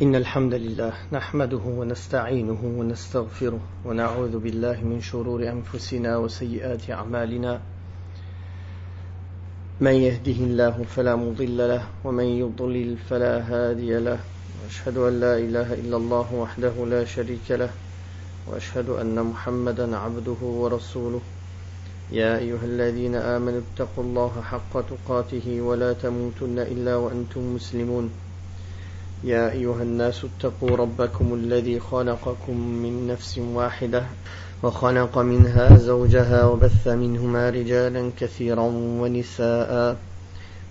إن الحمد لله نحمده ونستعينه ونستغفره ونعوذ بالله من شرور أنفسنا وسيئات أعمالنا من يهده الله فلا مضل له ومن يضلل فلا هادي له وأشهد أن لا إله إلا الله وحده لا شريك له وأشهد أن محمدا عبده ورسوله يا أيها الذين آمنوا اتقوا الله حق تقاته ولا تموتن إلا وأنتم مسلمون يا أيها الناس اتقوا ربكم الذي خلقكم من نفس واحدة وخلق منها زوجها وبث منهما رجالا كثيرا ونساء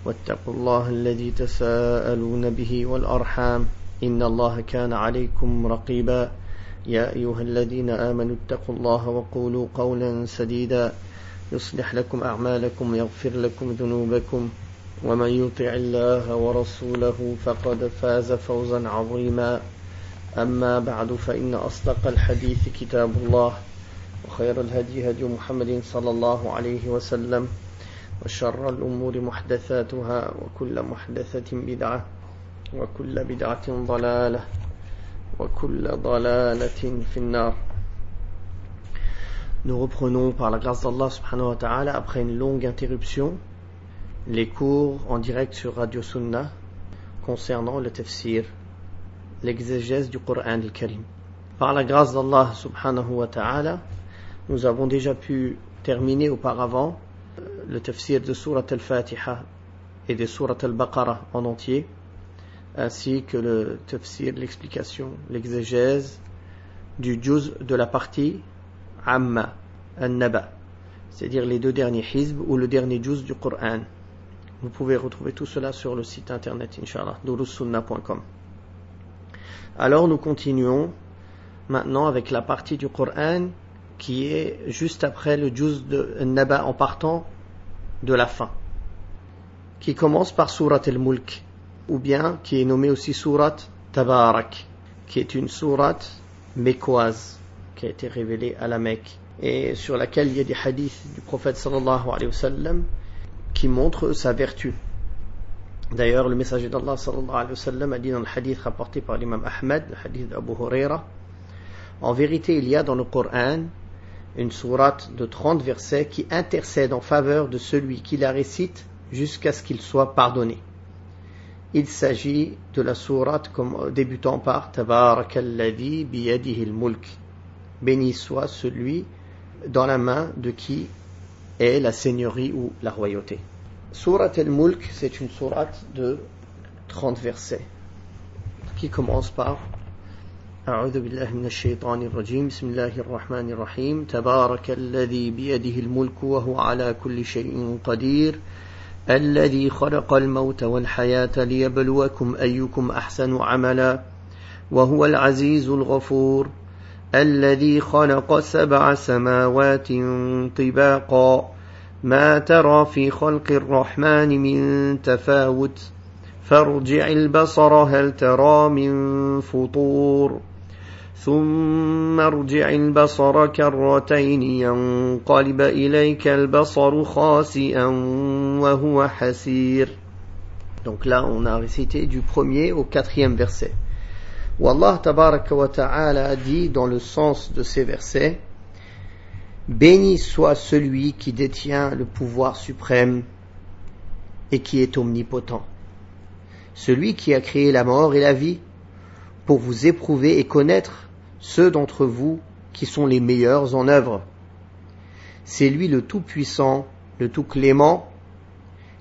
واتقوا الله الذي تساءلون به والأرحام إن الله كان عليكم رقيبا يا أيها الذين آمنوا اتقوا الله وقولوا قولا سديدا يصلح لكم أعمالكم ويغفر لكم ذنوبكم ومن يطع الله ورسوله فقد فاز فوزا عظيما أما بعد فإن أصدق الحديث كتاب الله وخير الهدي هدي محمد صلى الله عليه وسلم وشر الأمور محدثاتها وكل محدثة بدعة وكل بدعة ضلالة وكل ضلالة في النار. Nous reprenons par la grâce d'Allah subhanahu wa ta'ala après une longue interruption les cours en direct sur Radio Sunnah concernant le tafsir, l'exégèse du Coran al-Karim. Par la grâce d'Allah subhanahu wa ta'ala, nous avons déjà pu terminer auparavant le tafsir de Surat al-Fatiha et de Surat al-Baqarah en entier, ainsi que le tafsir, l'explication, l'exégèse du juz de la partie Amma, al-Naba, c'est-à-dire les deux derniers hizb ou le dernier juz du Coran. Vous pouvez retrouver tout cela sur le site internet, Inch'Allah, durussunna.com. Alors nous continuons maintenant avec la partie du Coran qui est juste après le juz de Naba en partant de la fin, qui commence par Surat al-Mulk, ou bien qui est nommée aussi Surat Tabarak, qui est une sourate mécoise qui a été révélée à la Mecque et sur laquelle il y a des hadiths du prophète sallallahu alayhi wa sallam qui montre sa vertu. D'ailleurs, le messager d'Allah sallallahu alayhi wa sallam a dit dans le hadith rapporté par l'imam Ahmed, le hadith d'Abu Huraira, en vérité, il y a dans le Coran une sourate de 30 versets qui intercède en faveur de celui qui la récite jusqu'à ce qu'il soit pardonné. Il s'agit de la sourate débutant par Tabarakalladhi biyadihi al-mulk. Béni soit celui dans la main de qui est la seigneurie ou la royauté. Surat al-Mulk, c'est une sourate de 30 versets qui commence par أعوذ بالله من الشيطان الرجيم بسم الله الرحمن الرحيم تبارك الذي بيده الملك وهو على كل شيء قدير الذي خلق الموت والحياة ليبلوكم أيكم أحسن عملا وهو العزيز الغفور الذي خلق 7 سماوات طباقا ما ترى في خلق الرحمن من تفاوت فارجع البصر هل ترى من فطور ثم ارجع البصر كرتين ينقلب إليك البصر خاسئا وهو حسير. Donc là on a récité du 1er au 4e verset. Wallah tabaraka wa ta'ala dit dans le sens de ces versets: béni soit celui qui détient le pouvoir suprême et qui est omnipotent, celui qui a créé la mort et la vie pour vous éprouver et connaître ceux d'entre vous qui sont les meilleurs en œuvre. C'est lui le tout-puissant, le tout-clément,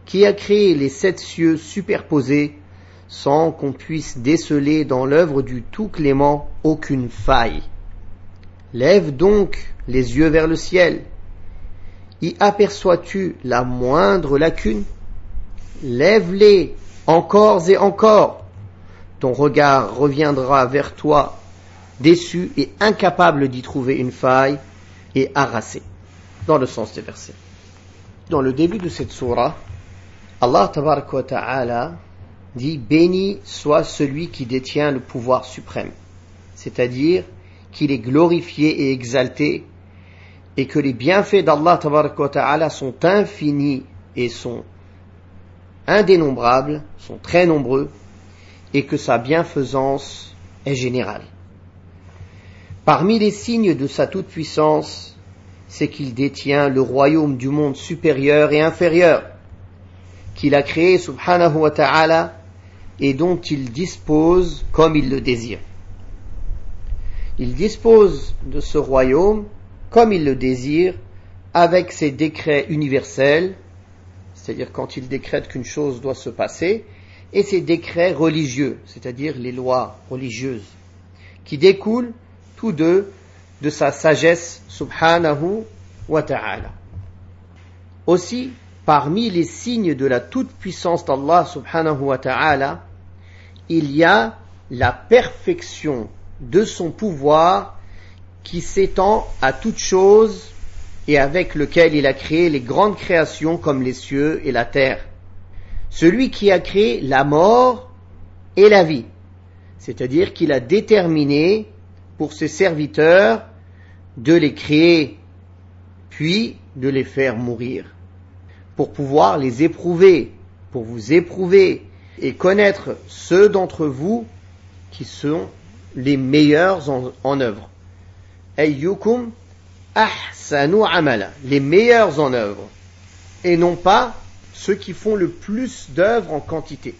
qui a créé les 7 cieux superposés sans qu'on puisse déceler dans l'œuvre du tout-clément aucune faille. Lève donc les yeux vers le ciel. Y aperçois-tu la moindre lacune? Lève-les encore et encore. Ton regard reviendra vers toi, déçu et incapable d'y trouver une faille, et harassé. Dans le sens des versets. Dans le début de cette sourate, Allah tabaraka wa ta'ala dit: béni soit celui qui détient le pouvoir suprême, c'est-à-dire qu'il est glorifié et exalté, et que les bienfaits d'Allah tabaraka wa ta'ala sont infinis et sont indénombrables, sont très nombreux, et que sa bienfaisance est générale. Parmi les signes de sa toute-puissance, c'est qu'il détient le royaume du monde supérieur et inférieur, qu'il a créé subhanahu wa ta'ala et dont il dispose comme il le désire. Il dispose de ce royaume comme il le désire avec ses décrets universels, c'est-à-dire quand il décrète qu'une chose doit se passer, et ses décrets religieux, c'est-à-dire les lois religieuses, qui découlent tous deux de sa sagesse subhanahu wa ta'ala. Aussi, parmi les signes de la toute-puissance d'Allah subhanahu wa ta'ala, il y a la perfection de son pouvoir qui s'étend à toute chose et avec lequel il a créé les grandes créations comme les cieux et la terre. Celui qui a créé la mort et la vie, c'est-à-dire qu'il a déterminé pour ses serviteurs de les créer, puis de les faire mourir, pour pouvoir les éprouver, pour vous éprouver et connaître ceux d'entre vous qui sont les meilleurs en œuvre. Ayyukum ahsanu amala, les meilleurs en œuvre, et non pas ceux qui font le plus d'œuvres en quantité.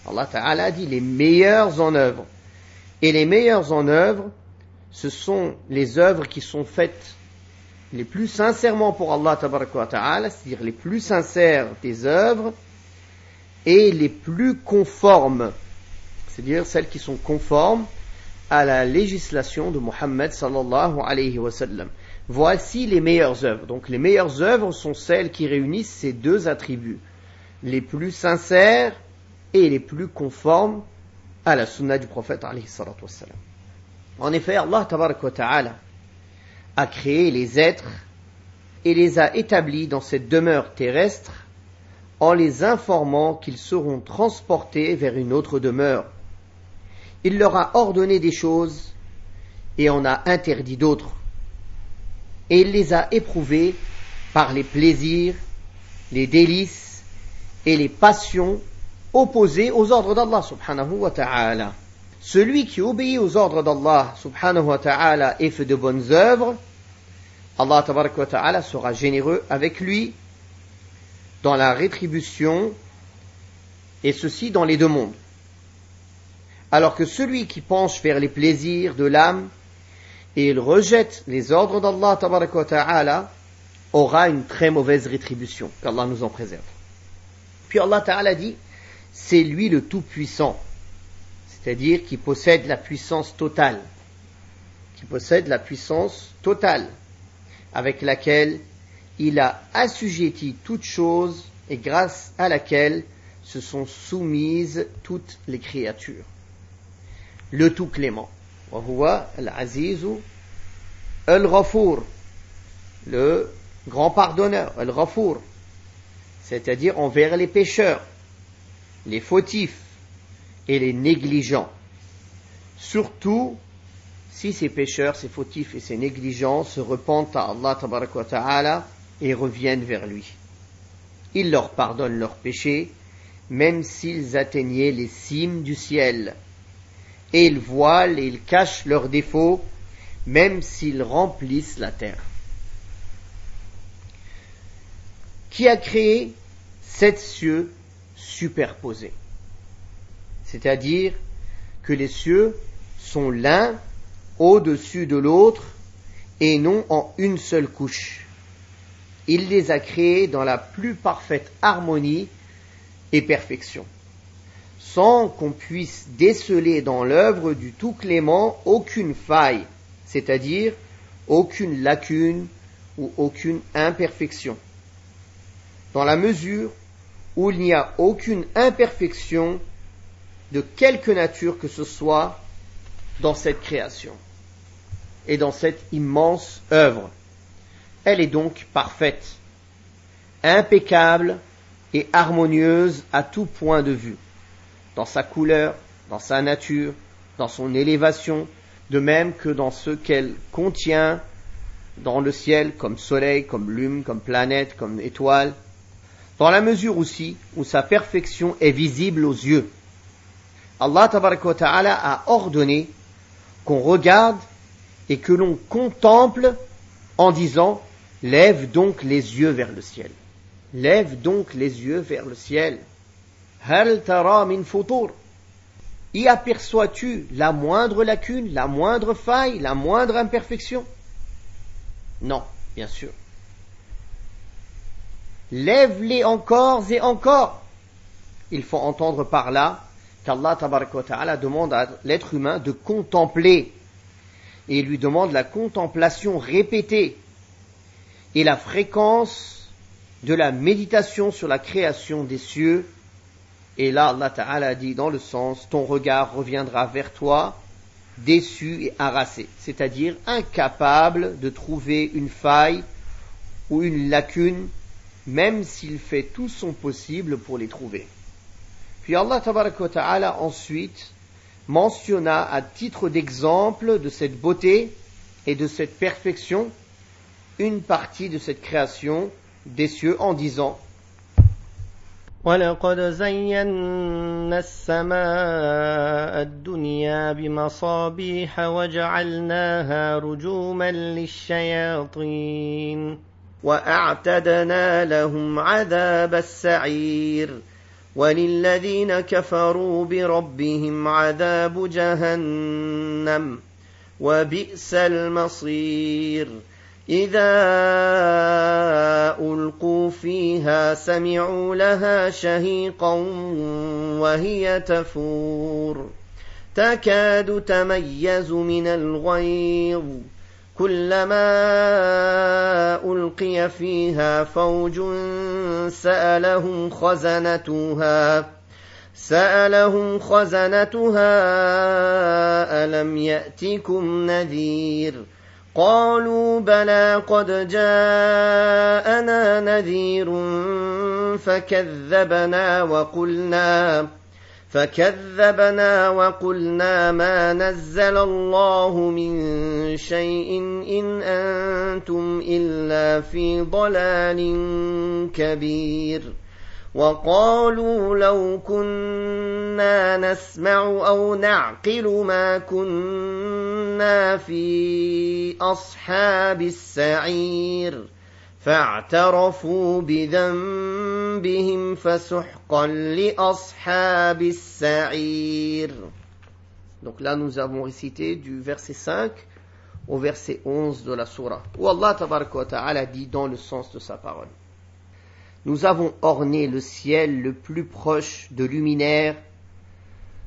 Allah Ta'ala a dit les meilleurs en œuvre. Et les meilleurs en œuvre, ce sont les œuvres qui sont faites les plus sincèrement pour Allah Ta'ala, c'est-à-dire les plus sincères des œuvres, et les plus conformes, c'est-à-dire celles qui sont conformes à la législation de Muhammad sallallahu alayhi wa sallam. Voici les meilleures œuvres. Donc les meilleures œuvres sont celles qui réunissent ces deux attributs, les plus sincères et les plus conformes à la sunna du prophète alayhi salatu wa sallam. En effet, Allah tabaraka wa ta'ala a créé les êtres et les a établis dans cette demeure terrestre en les informant qu'ils seront transportés vers une autre demeure. Il leur a ordonné des choses et en a interdit d'autres. Et il les a éprouvés par les plaisirs, les délices et les passions opposées aux ordres d'Allah subhanahu wa ta'ala. Celui qui obéit aux ordres d'Allah subhanahu wa ta'ala et fait de bonnes œuvres, Allah tabaraka wa ta'ala sera généreux avec lui dans la rétribution, et ceci dans les deux mondes. Alors que celui qui penche vers les plaisirs de l'âme et il rejette les ordres d'Allah tabaraka wa ta'ala aura une très mauvaise rétribution, qu'Allah nous en préserve. Puis Allah ta'ala dit, c'est lui le tout-puissant, c'est-à-dire qui possède la puissance totale, avec laquelle il a assujetti toutes choses et grâce à laquelle se sont soumises toutes les créatures. Le tout clément, wa huwa al-azizu al-ghafour, le grand pardonneur, al-ghafour, c'est-à-dire envers les pécheurs, les fautifs et les négligents. Surtout si ces pécheurs, ces fautifs et ces négligents se repentent à Allah tabaraka wa ta'ala et reviennent vers lui. Il leur pardonne leurs péchés, même s'ils atteignaient les cimes du ciel. Et il voile et il cache leurs défauts, même s'ils remplissent la terre. Qui a créé 7 cieux superposés? C'est-à-dire que les cieux sont l'un au-dessus de l'autre et non en une seule couche. Il les a créés dans la plus parfaite harmonie et perfection, sans qu'on puisse déceler dans l'œuvre du tout clément aucune faille, c'est-à-dire aucune lacune ou aucune imperfection, dans la mesure où il n'y a aucune imperfection de quelque nature que ce soit dans cette création et dans cette immense œuvre. Elle est donc parfaite, impeccable et harmonieuse à tout point de vue, dans sa couleur, dans sa nature, dans son élévation, de même que dans ce qu'elle contient dans le ciel, comme soleil, comme lune, comme planète, comme étoile, dans la mesure aussi où sa perfection est visible aux yeux. Allah tabaraka wa ta'ala a ordonné qu'on regarde et que l'on contemple en disant « Lève donc les yeux vers le ciel. Lève donc les yeux vers le ciel. Hal tara min futur. Y aperçois-tu la moindre lacune, la moindre faille, la moindre imperfection? Non, bien sûr. Lève-les encore et encore. Il faut entendre par là qu'Allah tabaraka wa ta'ala demande à l'être humain de contempler. Et il lui demande la contemplation répétée et la fréquence de la méditation sur la création des cieux. Et là, Allah Ta'ala dit dans le sens, ton regard reviendra vers toi, déçu et harassé, c'est-à-dire incapable de trouver une faille ou une lacune, même s'il fait tout son possible pour les trouver. Puis Allah Ta'ala ensuite mentionna à titre d'exemple de cette beauté et de cette perfection une partie de cette création des cieux en disant وَلَقَدْ زَيَّنَّا السَّمَاءَ الدُّنْيَا بِمَصَابِيحَ وَجَعَلْنَاهَا رُجُومًا لِلشَّيَاطِينِ وَأَعْتَدْنَا لَهُمْ عَذَابَ السَّعِيرِ وَلِلَّذِينَ كَفَرُوا بِرَبِّهِمْ عَذَابُ جَهَنَّمَ وَبِئْسَ الْمَصِيرُ إِذَا أُلْقُوا فِيهَا سَمِعُوا لَهَا شَهِيقًا وَهِيَ تَفُورُ تَكَادُ تَمَيَّزُ مِنَ الْغَيْظِ كُلَّمَا أُلْقِيَ فِيهَا فَوْجٌ سَأَلَهُمْ خَزَنَتُهَا أَلَمْ يَأْتِكُمْ نَذِيرٌ قالوا بلى قد جاءنا نذير فكذبنا وقلنا ما نزل الله من شيء إن أنتم إلا في ضلال كبير وقالوا لو كنا نسمع أو نعقل ما كنا في أصحاب السعير فاعترفوا بذنبهم فسحقا لأصحاب السعير. Donc là nous avons récité du verset 5 au verset 11 de la sourate où Allah tabaraka wa ta'ala dit dans le sens de sa parole: Nous avons orné le ciel le plus proche de luminaires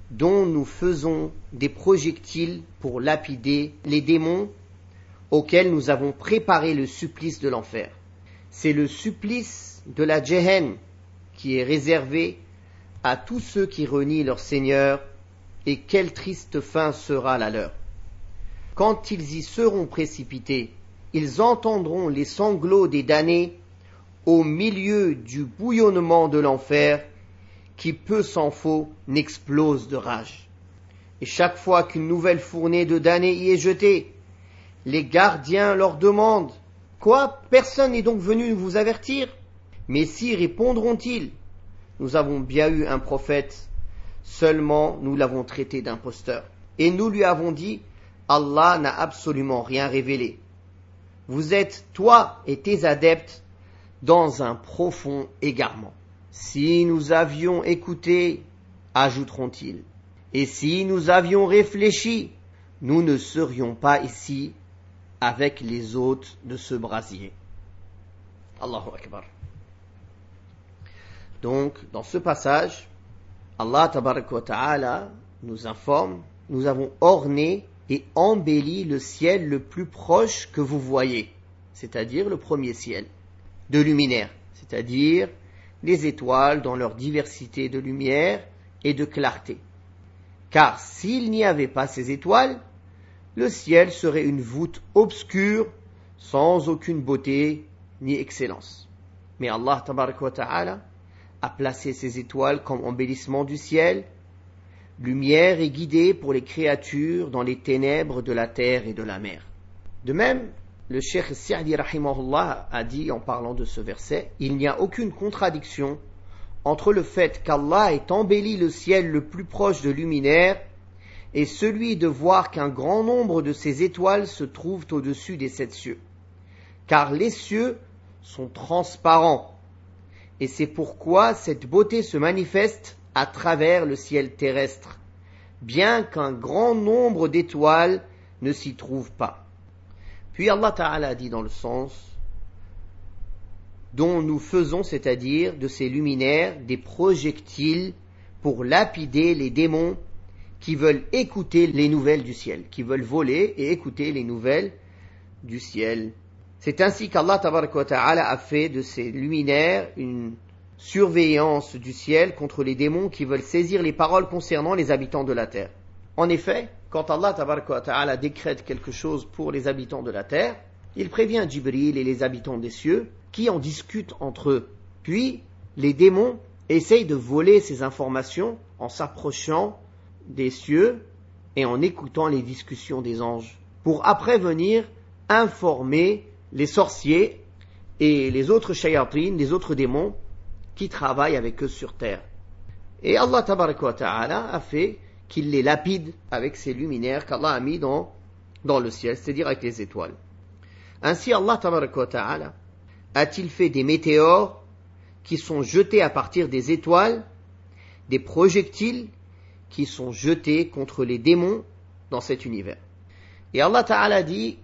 dont nous faisons des projectiles pour lapider les démons auxquels nous avons préparé le supplice de l'enfer. C'est le supplice de la Jahannam qui est réservé à tous ceux qui renient leur Seigneur, et quelle triste fin sera la leur. Quand ils y seront précipités, ils entendront les sanglots des damnés au milieu du bouillonnement de l'enfer qui, peu s'en faut, n'explose de rage. Et chaque fois qu'une nouvelle fournée de damnés y est jetée, les gardiens leur demandent: Quoi, personne n'est donc venu vous avertir? Mais si, répondront-ils, nous avons bien eu un prophète, seulement nous l'avons traité d'imposteur. Et nous lui avons dit: Allah n'a absolument rien révélé. Vous êtes, toi et tes adeptes, dans un profond égarement. Si nous avions écouté, ajouteront-ils, et si nous avions réfléchi, nous ne serions pas ici avec les hôtes de ce brasier. Allahu Akbar. Donc, dans ce passage, Allah tabaraka wa ta'ala nous informe: nous avons orné et embelli le ciel le plus proche que vous voyez, c'est-à-dire le premier ciel, de luminaire, c'est-à-dire les étoiles dans leur diversité de lumière et de clarté. Car s'il n'y avait pas ces étoiles, le ciel serait une voûte obscure, sans aucune beauté ni excellence. Mais Allah tabaraka wa ta'ala a placé ces étoiles comme embellissement du ciel, lumière et guidée pour les créatures dans les ténèbres de la terre et de la mer. De même, le Cheikh Sa'di rahimahullah a dit en parlant de ce verset: il n'y a aucune contradiction entre le fait qu'Allah ait embelli le ciel le plus proche de luminaire et celui de voir qu'un grand nombre de ces étoiles se trouvent au-dessus des 7 cieux. Car les cieux sont transparents, et c'est pourquoi cette beauté se manifeste à travers le ciel terrestre, bien qu'un grand nombre d'étoiles ne s'y trouvent pas. Puis Allah Ta'ala dit dans le sens dont nous faisons, c'est-à-dire de ces luminaires, des projectiles pour lapider les démons qui veulent écouter les nouvelles du ciel, qui veulent voler et écouter les nouvelles du ciel. C'est ainsi qu'Allah Tabaraka wa Ta'ala a fait de ces luminaires une surveillance du ciel contre les démons qui veulent saisir les paroles concernant les habitants de la terre. En effet, quand Allah Tabaraka wa Ta'ala décrète quelque chose pour les habitants de la terre, il prévient Jibril et les habitants des cieux qui en discutent entre eux. Puis, les démons essayent de voler ces informations en s'approchant des cieux et en écoutant les discussions des anges, pour après venir informer les sorciers et les autres shayatines, les autres démons qui travaillent avec eux sur terre. Et Allah Tabaraka wa Ta'ala a fait qu'il les lapide avec ces luminaires qu'Allah a mis dans le ciel, c'est-à-dire avec les étoiles. Ainsi Allah Tabaraka wa Ta'ala a-t-il fait des météores qui sont jetés à partir des étoiles, des projectiles qui sont jetés contre les démons dans cet univers. Et Allah Ta'ala dit,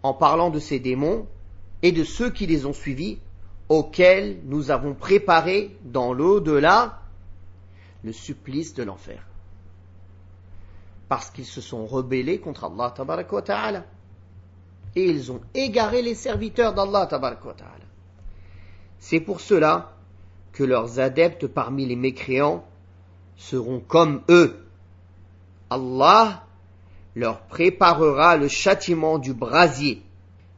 en parlant de ces démons et de ceux qui les ont suivis, auxquels nous avons préparé dans l'au-delà le supplice de l'enfer. Parce qu'ils se sont rebellés contre Allah Tabaraka wa Ta'ala. Et ils ont égaré les serviteurs d'Allah Tabaraka wa Ta'ala. C'est pour cela que leurs adeptes parmi les mécréants seront comme eux. Allah leur préparera le châtiment du brasier.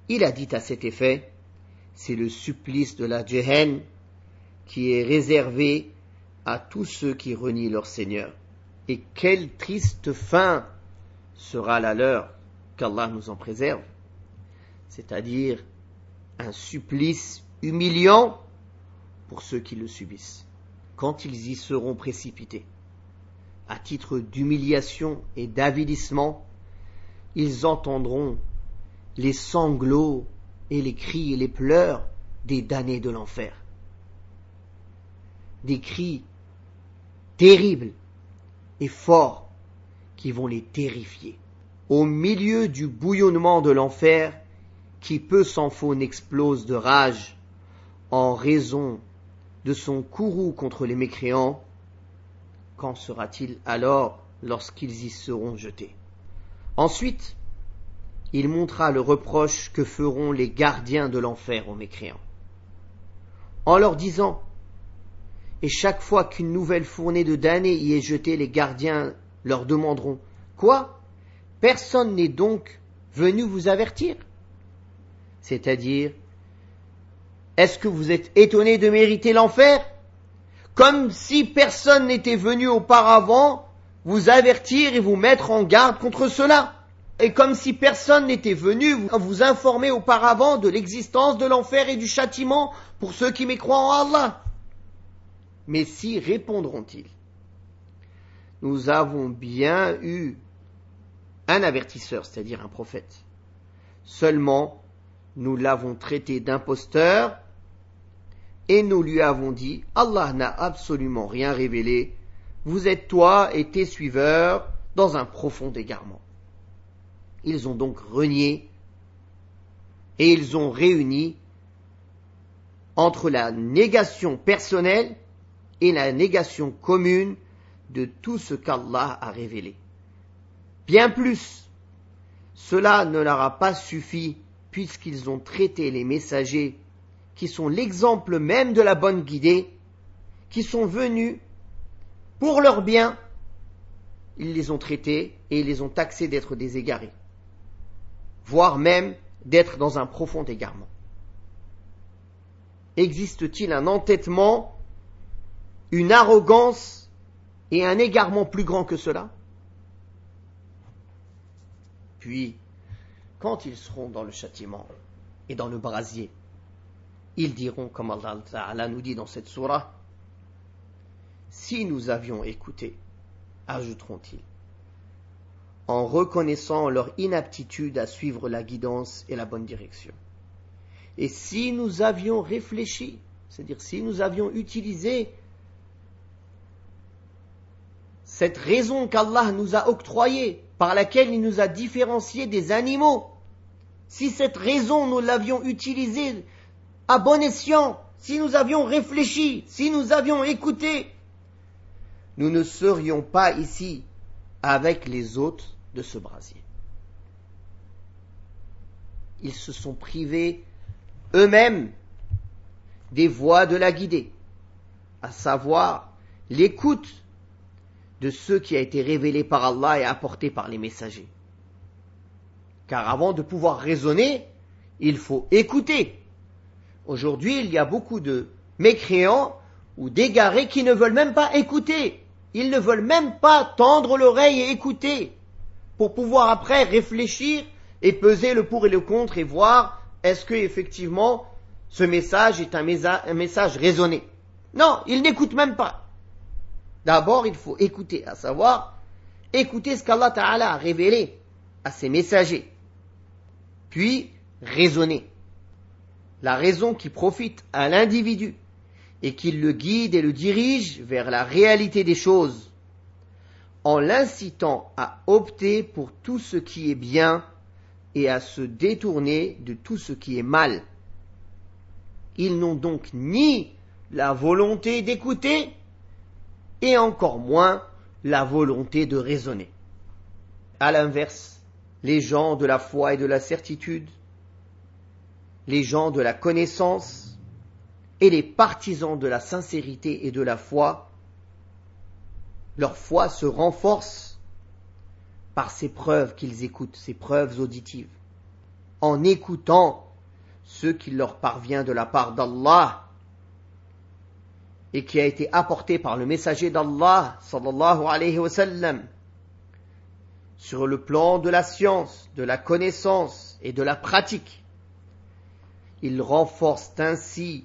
Il a dit à cet effet, c'est le supplice de la Jahannam qui est réservé à tous ceux qui renient leur Seigneur. Et quelle triste fin sera la leur, qu'Allah nous en préserve. C'est-à-dire un supplice humiliant pour ceux qui le subissent, quand ils y seront précipités. À titre d'humiliation et d'avilissement, ils entendront les sanglots et les cris et les pleurs des damnés de l'enfer. Des cris terribles et forts qui vont les terrifier. Au milieu du bouillonnement de l'enfer, qui peu s'en faut n'explose de rage en raison de son courroux contre les mécréants, qu'en sera-t-il alors lorsqu'ils y seront jetés? Ensuite, il montra le reproche que feront les gardiens de l'enfer aux mécréants, en leur disant, et chaque fois qu'une nouvelle fournée de damnés y est jetée, les gardiens leur demanderont, quoi? Personne n'est donc venu vous avertir? C'est-à-dire, est-ce que vous êtes étonnés de mériter l'enfer? Comme si personne n'était venu auparavant vous avertir et vous mettre en garde contre cela. Et comme si personne n'était venu vous informer auparavant de l'existence de l'enfer et du châtiment pour ceux qui mécroient en Allah. Mais si, répondront-ils, nous avons bien eu un avertisseur, c'est-à-dire un prophète. Seulement, nous l'avons traité d'imposteur et nous lui avons dit, Allah n'a absolument rien révélé, vous êtes toi et tes suiveurs dans un profond égarement. Ils ont donc renié et ils ont réuni entre la négation personnelle et la négation commune de tout ce qu'Allah a révélé. Bien plus, cela ne leur a pas suffi puisqu'ils ont traité les messagers qui sont l'exemple même de la bonne guidée, qui sont venus pour leur bien, ils les ont traités et ils les ont taxés d'être des égarés, voire même d'être dans un profond égarement. Existe-t-il un entêtement, une arrogance et un égarement plus grand que cela? Puis, quand ils seront dans le châtiment et dans le brasier, ils diront, comme Allah Ta'ala nous dit dans cette sourate, si nous avions écouté, ajouteront-ils, en reconnaissant leur inaptitude à suivre la guidance et la bonne direction. Et si nous avions réfléchi, c'est-à-dire si nous avions utilisé cette raison qu'Allah nous a octroyée, par laquelle il nous a différenciés des animaux, si cette raison nous l'avions utilisée à bon escient, si nous avions réfléchi, si nous avions écouté, nous ne serions pas ici avec les hôtes de ce brasier. Ils se sont privés eux-mêmes des voies de la guidée, à savoir l'écoute de ce qui a été révélé par Allah et apporté par les messagers. Car avant de pouvoir raisonner, il faut écouter. Aujourd'hui, il y a beaucoup de mécréants ou d'égarés qui ne veulent même pas écouter. Ils ne veulent même pas tendre l'oreille et écouter pour pouvoir après réfléchir et peser le pour et le contre et voir est-ce que effectivement ce message est un message raisonné. Non, ils n'écoutent même pas. D'abord, il faut écouter, à savoir écouter ce qu'Allah Ta'ala a révélé à ses messagers. Puis, raisonner. La raison qui profite à l'individu et qui le guide et le dirige vers la réalité des choses, en l'incitant à opter pour tout ce qui est bien et à se détourner de tout ce qui est mal. Ils n'ont donc ni la volonté d'écouter et encore moins la volonté de raisonner. À l'inverse, les gens de la foi et de la certitude, les gens de la connaissance et les partisans de la sincérité et de la foi, leur foi se renforce par ces preuves qu'ils écoutent, ces preuves auditives, en écoutant ce qui leur parvient de la part d'Allah et qui a été apporté par le messager d'Allah, sallallahu alayhi wa sallam, sur le plan de la science, de la connaissance et de la pratique. Ils renforcent ainsi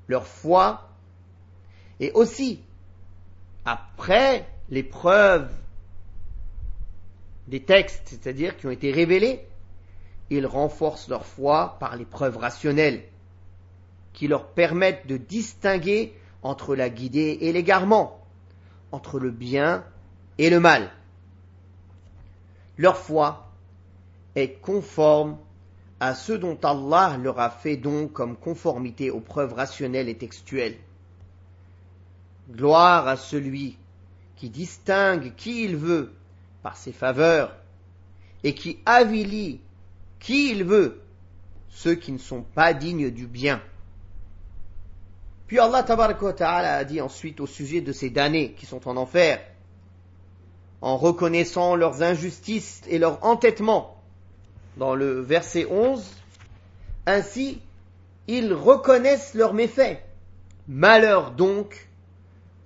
leur foi et aussi, après les preuves des textes, c'est-à-dire qui ont été révélés, ils renforcent leur foi par les preuves rationnelles qui leur permettent de distinguer entre la guidée et l'égarement, entre le bien et le mal. Leur foi est conforme à ce dont Allah leur a fait don comme conformité aux preuves rationnelles et textuelles. Gloire à celui qui distingue qui il veut par ses faveurs et qui avilit qui il veut, ceux qui ne sont pas dignes du bien. Puis Allah tabaraka wa ta'ala a dit ensuite au sujet de ces damnés qui sont en enfer, en reconnaissant leurs injustices et leur entêtement, dans le verset 11, ainsi ils reconnaissent leurs méfaits. Malheur donc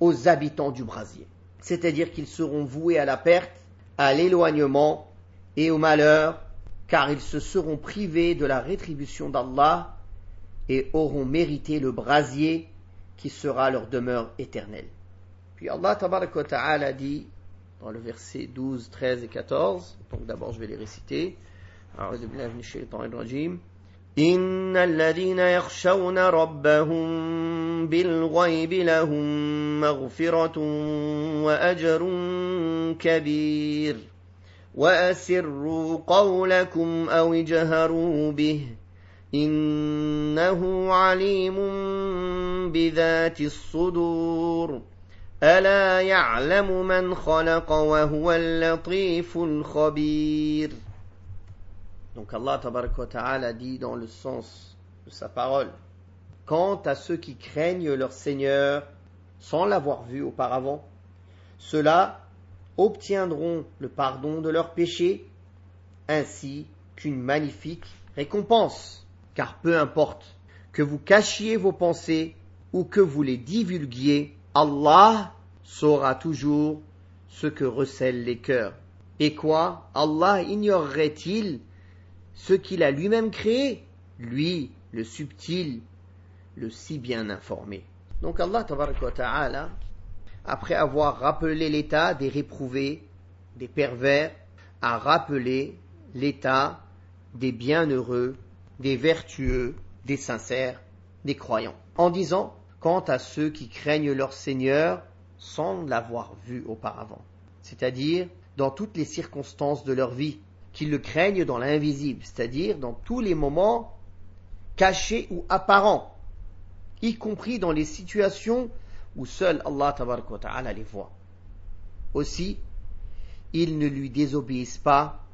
aux habitants du brasier. C'est-à-dire qu'ils seront voués à la perte, à l'éloignement et au malheur, car ils se seront privés de la rétribution d'Allah et auront mérité le brasier qui sera leur demeure éternelle. Puis Allah tabaraka wa ta'ala dit dans le verset 12, 13 et 14, donc d'abord je vais les réciter. أعوذ بالله من الشيطان الرجيم إن الذين يخشون ربهم بالغيب لهم مغفرة وأجر كبير وأسروا قولكم أو اجهروا به إنه عليم بذات الصدور ألا يعلم من خلق وهو اللطيف الخبير. Donc Allah tabaraka wa ta'ala dit dans le sens de sa parole, quant à ceux qui craignent leur Seigneur sans l'avoir vu auparavant, ceux-là obtiendront le pardon de leurs péchés ainsi qu'une magnifique récompense. Car peu importe que vous cachiez vos pensées ou que vous les divulguiez, Allah saura toujours ce que recèlent les cœurs. Et quoi, Allah ignorerait-il ce qu'il a lui-même créé, lui, le subtil, le si bien informé. Donc Allah tabaraka wa ta'ala après avoir rappelé l'état des réprouvés, des pervers, à rappeler l'état des bienheureux, des vertueux, des sincères, des croyants. En disant, quant à ceux qui craignent leur Seigneur sans l'avoir vu auparavant, c'est-à-dire dans toutes les circonstances de leur vie, qu'ils le craignent dans l'invisible, c'est-à-dire dans tous les moments cachés ou apparents, y compris dans les situations où seul Allah tabaraka wa ta'ala les voit. Aussi, ils ne lui désobéissent pas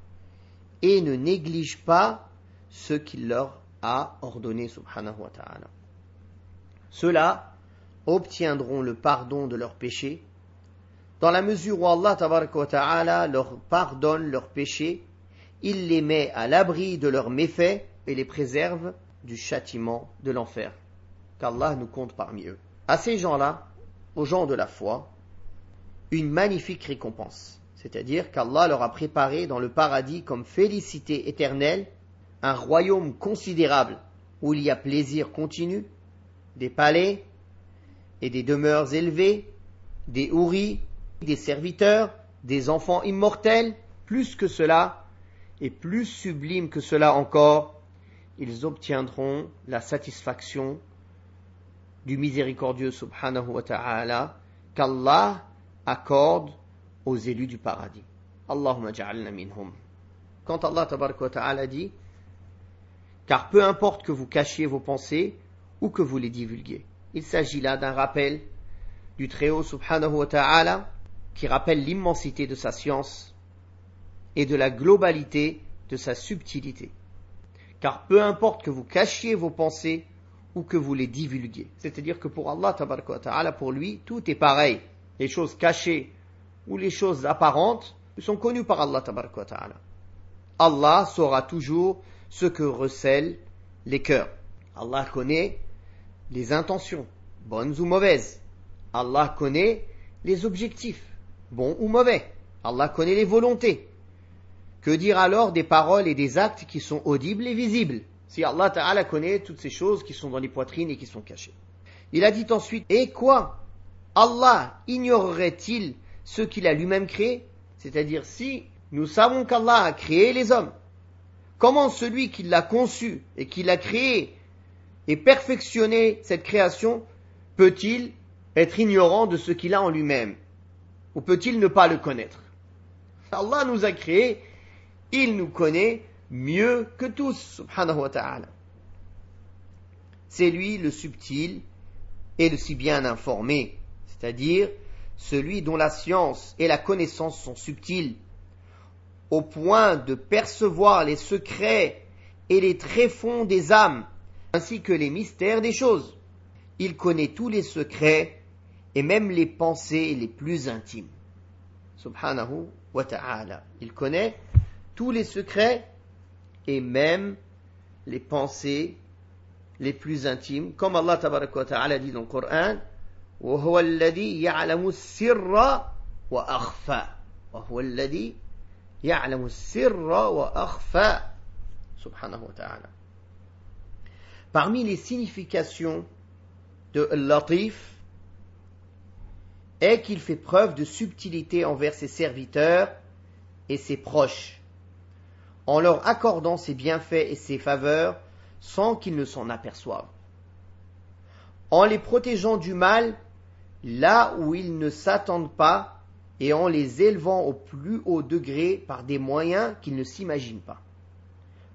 et ne négligent pas ce qu'il leur a ordonné subhanahu wa ta'ala. Ceux-là obtiendront le pardon de leurs péchés dans la mesure où Allah tabaraka wa ta'ala leur pardonne leurs péchés, il les met à l'abri de leurs méfaits et les préserve du châtiment de l'enfer, qu'Allah nous compte parmi eux. À ces gens-là, aux gens de la foi, une magnifique récompense, c'est-à-dire qu'Allah leur a préparé dans le paradis comme félicité éternelle un royaume considérable où il y a plaisir continu, des palais et des demeures élevées, des houris, des serviteurs, des enfants immortels. Plus que cela et plus sublime que cela encore, ils obtiendront la satisfaction du miséricordieux subhanahu wa ta'ala qu'Allah accorde aux élus du paradis. Allahumma ja'alna minhum. Quand Allah tabaraka wa ta'ala dit, car peu importe que vous cachiez vos pensées ou que vous les divulguiez. Il s'agit là d'un rappel du Très-Haut subhanahu wa ta'ala qui rappelle l'immensité de sa science et de la globalité de sa subtilité. Car peu importe que vous cachiez vos pensées ou que vous les divulguiez. C'est-à-dire que pour Allah tabaraka wa ta'ala, pour lui, tout est pareil. Les choses cachées ou les choses apparentes sont connues par Allah tabaraka wa ta'ala. Allah saura toujours ce que recèlent les cœurs. Allah connaît les intentions, bonnes ou mauvaises. Allah connaît les objectifs, bons ou mauvais. Allah connaît les volontés. Que dire alors des paroles et des actes qui sont audibles et visibles, si Allah Ta'ala connaît toutes ces choses qui sont dans les poitrines et qui sont cachées. Il a dit ensuite, et quoi? Allah ignorerait-il ce qu'il a lui-même créé? C'est-à-dire, si nous savons qu'Allah a créé les hommes, comment celui qui l'a conçu et qui l'a créé et perfectionné cette création peut-il être ignorant de ce qu'il a en lui-même? Ou peut-il ne pas le connaître? Allah nous a créés, il nous connaît mieux que tous, subhanahu wa ta'ala. C'est lui le subtil et le si bien informé, c'est-à-dire celui dont la science et la connaissance sont subtiles, au point de percevoir les secrets et les tréfonds des âmes, ainsi que les mystères des choses. Il connaît tous les secrets et même les pensées les plus intimes. Subhanahu wa ta'ala. Il connaît tous les secrets et même les pensées les plus intimes. Comme Allah tabaraka wa ta'ala dit dans le Coran, وَهُوَ الَّذِي يَعْلَمُ السِّرَّ وَأَخْفَى. وَهُوَ الَّذِي يَعْلَمُ السِّرَّ وَأَخْفَى. Subhanahu wa ta'ala. Parmi les significations de Latif est qu'il fait preuve de subtilité envers ses serviteurs et ses proches, en leur accordant ses bienfaits et ses faveurs sans qu'ils ne s'en aperçoivent, en les protégeant du mal là où ils ne s'attendent pas et en les élevant au plus haut degré par des moyens qu'ils ne s'imaginent pas.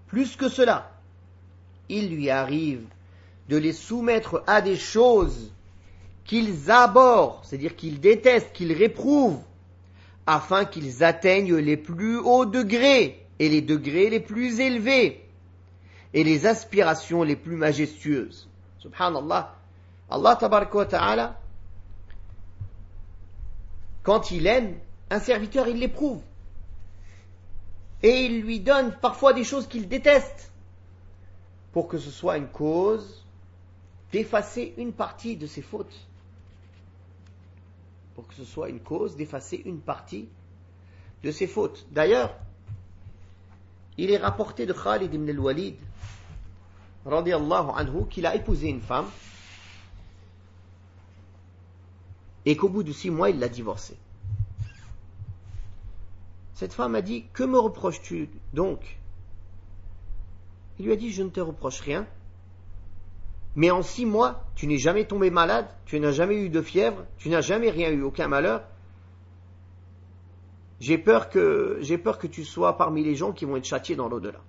Plus que cela, il lui arrive de les soumettre à des choses qu'ils abhorrent, c'est-à-dire qu'ils détestent, qu'ils réprouvent, afin qu'ils atteignent les plus hauts degrés et les degrés les plus élevés et les aspirations les plus majestueuses. Subhanallah, Allah tabaraka wa ta'ala, quand il aime un serviteur, il l'éprouve. Et il lui donne parfois des choses qu'il déteste, pour que ce soit une cause d'effacer une partie de ses fautes. Pour que ce soit une cause d'effacer une partie de ses fautes. D'ailleurs, il est rapporté de Khalid ibn al-Walid, radiyallahu anhu, qu'il a épousé une femme et qu'au bout de 6 mois, il l'a divorcée. Cette femme a dit, que me reproches-tu donc? Il lui a dit, je ne te reproche rien, mais en 6 mois, tu n'es jamais tombé malade, tu n'as jamais eu de fièvre, tu n'as jamais rien eu, aucun malheur. J'ai peur que tu sois parmi les gens qui vont être châtiés dans l'au-delà.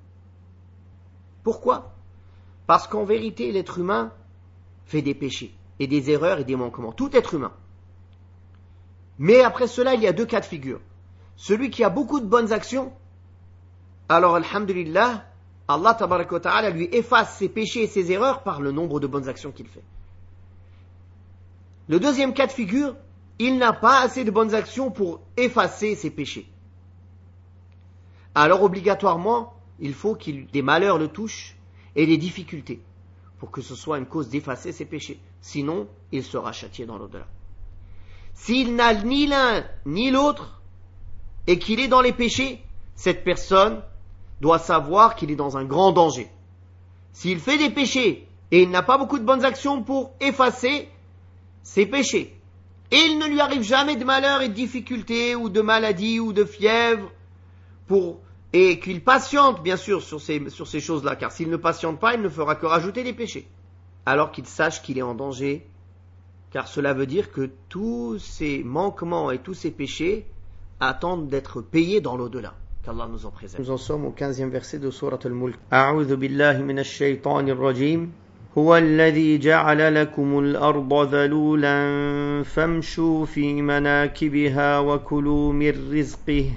Pourquoi? Parce qu'en vérité, l'être humain fait des péchés, et des erreurs et des manquements. Tout être humain. Mais après cela, il y a 2 cas de figure. Celui qui a beaucoup de bonnes actions, alors, alhamdulillah, Allah tabaraka wa ta'ala lui efface ses péchés et ses erreurs par le nombre de bonnes actions qu'il fait. Le deuxième cas de figure, il n'a pas assez de bonnes actions pour effacer ses péchés. Alors obligatoirement, il faut qu'il des malheurs le touchent et des difficultés pour que ce soit une cause d'effacer ses péchés. Sinon, il sera châtié dans l'au-delà. S'il n'a ni l'un ni l'autre et qu'il est dans les péchés, cette personne doit savoir qu'il est dans un grand danger. S'il fait des péchés et il n'a pas beaucoup de bonnes actions pour effacer ses péchés, et il ne lui arrive jamais de malheur et de difficultés ou de maladies ou de fièvre, et qu'il patiente bien sûr sur ces choses-là, car s'il ne patiente pas, il ne fera que rajouter des péchés, alors qu'il sache qu'il est en danger, car cela veut dire que tous ces manquements et tous ces péchés attendent d'être payés dans l'au-delà. Qu'Allah nous en préserve. Nous en sommes au 15e verset de Sourate Al-Mulk. A'udhu billahi minash shaytanir rajim. هو الذي جعل لكم الأرض ذلولا فامشوا في مناكبها وكلوا من رزقه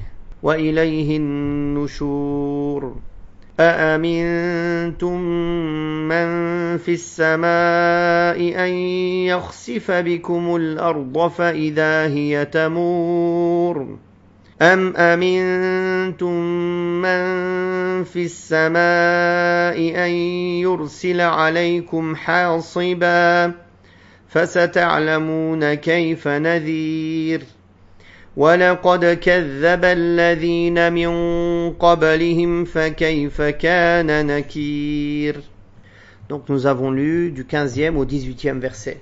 وإليه النشور أأمنتم من في السماء أن يخسف بكم الأرض فإذا هي تمور أم أمنتم من في السماء أن يرسل عليكم حاصبا فستعلمون كيف نذير ولقد كذب الذين من قبلهم فكيف كان نكير. Donc nous avons lu du 15e au 18e verset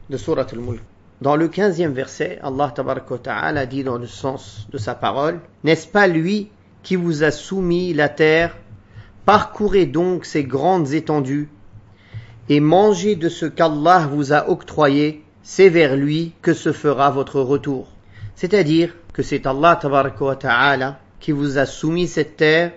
de Surat Al-Mulk. Dans le 15e verset, Allah tabaraka wa ta'ala dit dans le sens de sa parole, n'est-ce pas lui qui vous a soumis la terre? Parcourez donc ces grandes étendues et mangez de ce qu'Allah vous a octroyé, c'est vers lui que se fera votre retour. C'est-à-dire que c'est Allah tabaraka wa ta'ala qui vous a soumis cette terre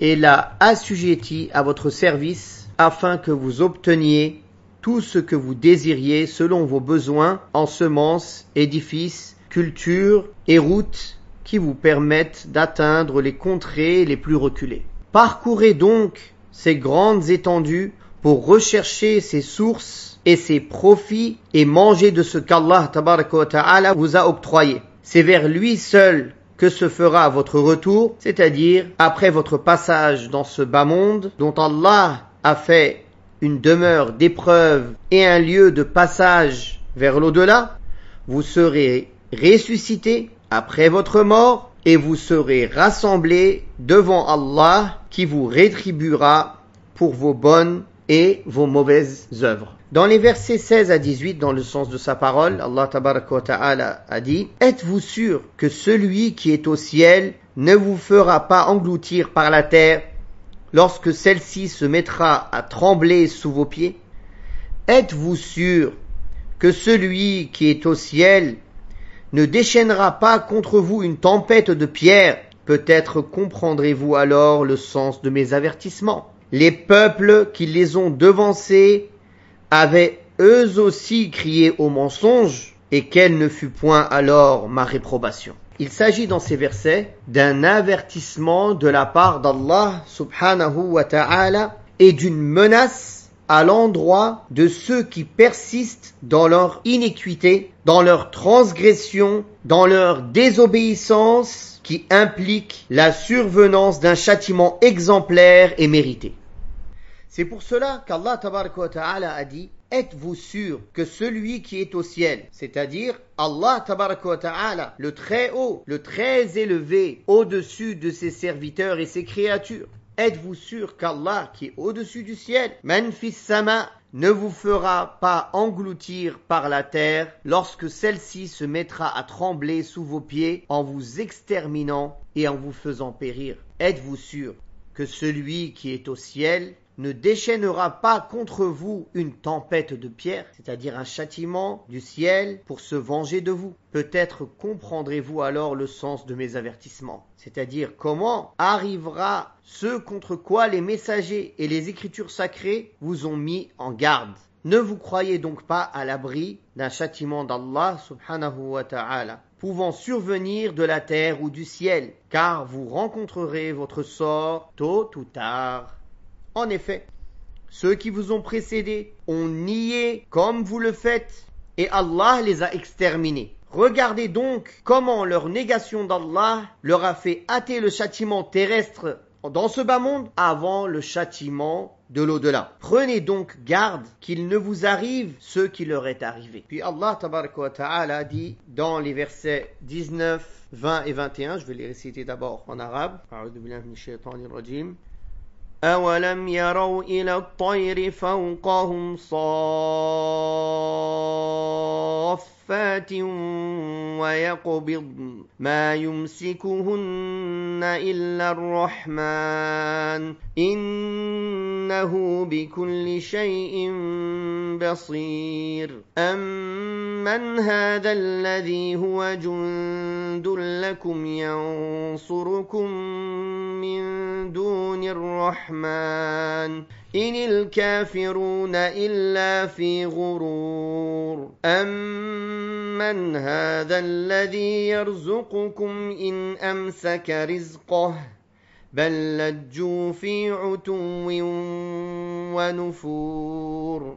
et l'a assujettie à votre service afin que vous obteniez tout ce que vous désiriez selon vos besoins en semences, édifices, cultures et routes qui vous permettent d'atteindre les contrées les plus reculées. Parcourez donc ces grandes étendues pour rechercher ses sources et ses profits et mangez de ce qu'Allah tabaraka wa ta'ala vous a octroyé. C'est vers lui seul que se fera votre retour, c'est-à-dire après votre passage dans ce bas monde dont Allah a fait une demeure d'épreuve et un lieu de passage vers l'au-delà, vous serez ressuscités après votre mort et vous serez rassemblés devant Allah qui vous rétribuera pour vos bonnes et vos mauvaises œuvres. Dans les versets 16 à 18, dans le sens de sa parole, Allah tabaraka wa ta'ala a dit « Êtes-vous sûr que celui qui est au ciel ne vous fera pas engloutir par la terre lorsque celle-ci se mettra à trembler sous vos pieds? Êtes-vous sûr que celui qui est au ciel ne déchaînera pas contre vous une tempête de pierres? Peut-être comprendrez-vous alors le sens de mes avertissements. Les peuples qui les ont devancés avaient eux aussi crié au mensonge, et quelle ne fut point alors ma réprobation. » Il s'agit dans ces versets d'un avertissement de la part d'Allah subhanahu wa ta'ala et d'une menace à l'endroit de ceux qui persistent dans leur iniquité, dans leur transgression, dans leur désobéissance qui implique la survenance d'un châtiment exemplaire et mérité. C'est pour cela qu'Allah tabaraka wa ta'ala a dit « Êtes-vous sûr que celui qui est au ciel, c'est-à-dire Allah tabaraka wa ta'ala, le très haut, le très élevé, au-dessus de ses serviteurs et ses créatures, êtes-vous sûr qu'Allah qui est au-dessus du ciel, man fis sama, ne vous fera pas engloutir par la terre lorsque celle-ci se mettra à trembler sous vos pieds en vous exterminant et en vous faisant périr. Êtes-vous sûr que celui qui est au ciel ne déchaînera pas contre vous une tempête de pierre, c'est-à-dire un châtiment du ciel pour se venger de vous. Peut-être comprendrez-vous alors le sens de mes avertissements, c'est-à-dire comment arrivera ce contre quoi les messagers et les écritures sacrées vous ont mis en garde. Ne vous croyez donc pas à l'abri d'un châtiment d'Allah subhanahu wa ta'ala, pouvant survenir de la terre ou du ciel, car vous rencontrerez votre sort tôt ou tard. En effet, ceux qui vous ont précédés ont nié comme vous le faites, et Allah les a exterminés. Regardez donc comment leur négation d'Allah leur a fait hâter le châtiment terrestre dans ce bas monde avant le châtiment de l'au-delà. Prenez donc garde qu'il ne vous arrive ce qui leur est arrivé. Puis Allah tabaraka wa ta'ala dit dans les versets 19, 20 et 21, je vais les réciter d'abord en arabe. A'udhu billahi minash shaitanir rajim. أَوَلَمْ يَرَوْا إِلَى الطَّيْرِ فَوْقَهُمْ صَافَّاتٍ وَيَقْبِضْنَ مَا يُمْسِكُهُنَّ إِلَّا الرَّحْمَنُ إِنَّهُ بِكُلِّ شَيْءٍ بَصِيرٌ أَمَّنْ هَذَا الَّذِي هُوَ جُندٌ لَكُمْ يَنصُرُكُم مِّن دُونِ الرَّحْمَنِ إن الكافرون إلا في غرور أمن هذا الذي يرزقكم إن أمسك رزقه بل لجوا في عتو ونفور.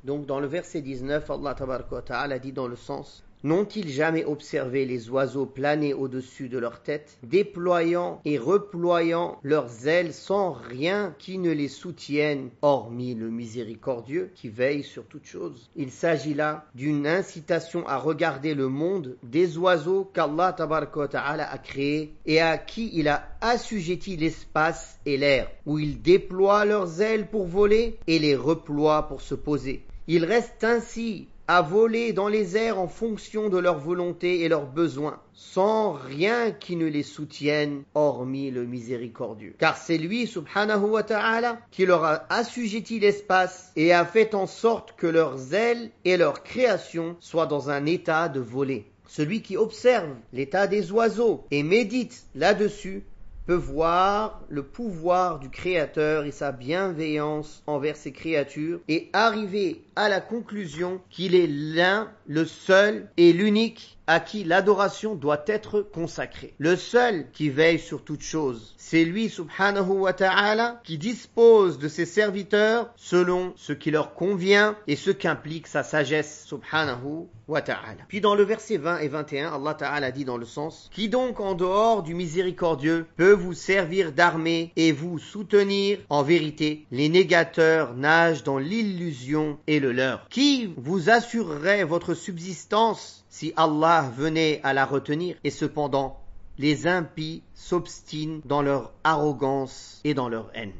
Donc dans le verset 19, Allah tabaraka wa ta'ala dit dans le sens: n'ont-ils jamais observé les oiseaux planer au-dessus de leur tête, déployant et reployant leurs ailes sans rien qui ne les soutienne, hormis le miséricordieux qui veille sur toutes choses? Il s'agit là d'une incitation à regarder le monde des oiseaux qu'Allah tabaraka wa ta'ala a créé et à qui il a assujetti l'espace et l'air, où ils déploient leurs ailes pour voler et les reploient pour se poser. Ils restent ainsi à voler dans les airs en fonction de leur volonté et leurs besoins, sans rien qui ne les soutienne, hormis le miséricordieux. Car c'est lui, subhanahu wa ta'ala, qui leur a assujetti l'espace et a fait en sorte que leurs ailes et leur création soient dans un état de voler. Celui qui observe l'état des oiseaux et médite là-dessus peut voir le pouvoir du Créateur et sa bienveillance envers ses créatures et arriver à la conclusion qu'il est l'un, le seul et l'unique à qui l'adoration doit être consacrée. Le seul qui veille sur toute chose, c'est lui, subhanahu wa ta'ala, qui dispose de ses serviteurs selon ce qui leur convient et ce qu'implique sa sagesse, subhanahu wa ta'ala. Puis dans le verset 20 et 21, Allah ta'ala dit dans le sens: qui donc en dehors du miséricordieux peut vous servir d'armée et vous soutenir? En vérité, les négateurs nagent dans l'illusion et le leurre. Qui vous assurerait votre subsistance si Allah venait à la retenir? Et cependant, les impies s'obstinent dans leur arrogance et dans leur haine.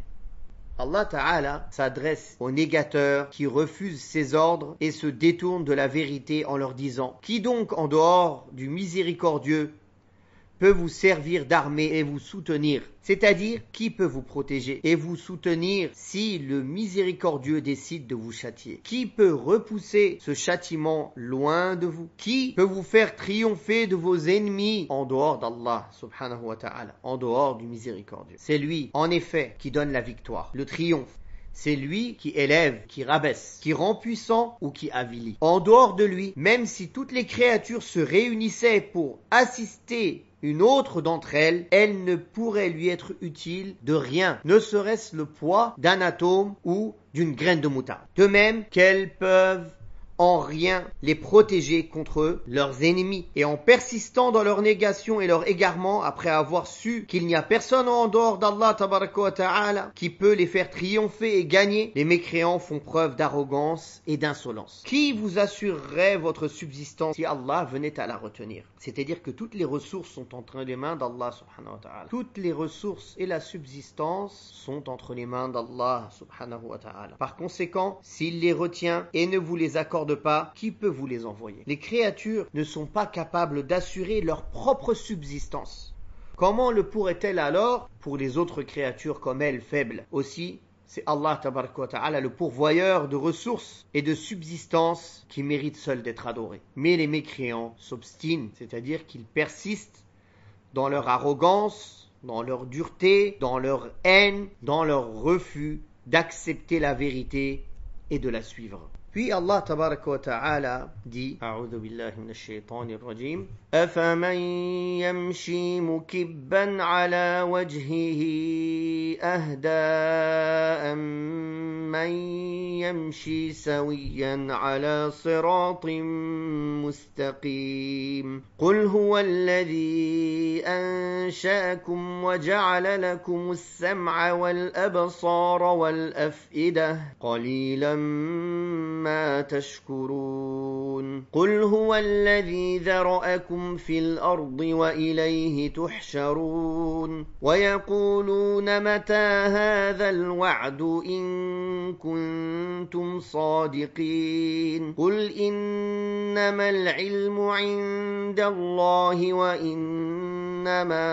Allah Ta'ala s'adresse aux négateurs qui refusent ses ordres et se détournent de la vérité en leur disant: qui donc en dehors du miséricordieux peut vous servir d'armée et vous soutenir? C'est-à-dire, qui peut vous protéger et vous soutenir si le miséricordieux décide de vous châtier? Qui peut repousser ce châtiment loin de vous? Qui peut vous faire triompher de vos ennemis en dehors d'Allah subhanahu wa ta'ala, en dehors du miséricordieux? C'est lui, en effet, qui donne la victoire, le triomphe. C'est lui qui élève, qui rabaisse, qui rend puissant ou qui avilit. En dehors de lui, même si toutes les créatures se réunissaient pour assister une autre d'entre elles, elle ne pourrait lui être utile de rien, ne serait-ce le poids d'un atome ou d'une graine de moutarde. De même qu'elles peuvent en rien les protéger contre leurs ennemis. Et en persistant dans leur négation et leur égarement, après avoir su qu'il n'y a personne en dehors d'Allah tabaraka wa ta'ala qui peut les faire triompher et gagner, les mécréants font preuve d'arrogance et d'insolence. Qui vous assurerait votre subsistance si Allah venait à la retenir? C'est-à-dire que toutes les ressources sont entre les mains d'Allah subhanahu wa ta'ala. Toutes les ressources et la subsistance sont entre les mains d'Allah subhanahu wa ta'ala. Par conséquent, s'il les retient et ne vous les accorde pas, qui peut vous les envoyer? Les créatures ne sont pas capables d'assurer leur propre subsistance. Comment le pourrait-elle alors pour les autres créatures comme elles faibles? Aussi, c'est Allah tabaraka wa ta'ala le pourvoyeur de ressources et de subsistance qui mérite seul d'être adoré. Mais les mécréants s'obstinent, c'est-à-dire qu'ils persistent dans leur arrogance, dans leur dureté, dans leur haine, dans leur refus d'accepter la vérité et de la suivre. Puis Allah tabaraka wa ta'ala dit A'udhu billahi minash shaitanir rajim Afaman yamshi mukibban ala wajhihi ahda amman yamshi sawiyan ala siratin mustaqim Qul huwa alladhi ansha'akum wa ja'ala lakum as-sam'a wal absara wal af'idah qalilan ما تشكرون قل هو الذي ذرأكم في الأرض وإليه تحشرون ويقولون متى هذا الوعد إن كنتم صادقين قل إنما العلم عند الله وإنما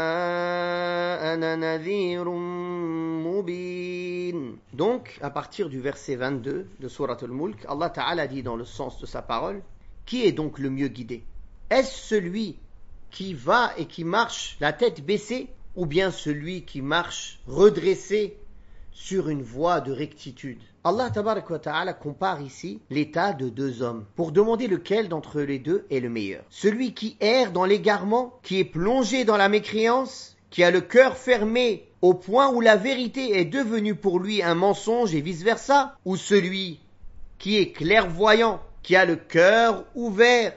أنا نذير مبين. Donc, à partir du verset 22 de Surat al-Mulk, Allah Ta'ala dit dans le sens de sa parole, qui est donc le mieux guidé? Est-ce celui qui va et qui marche la tête baissée, ou bien celui qui marche redressé sur une voie de rectitude? Allah Ta'ala compare ici l'état de deux hommes, pour demander lequel d'entre les deux est le meilleur. Celui qui erre dans l'égarement, qui est plongé dans la mécréance, qui a le cœur fermé au point où la vérité est devenue pour lui un mensonge et vice-versa, ou celui qui est clairvoyant, qui a le cœur ouvert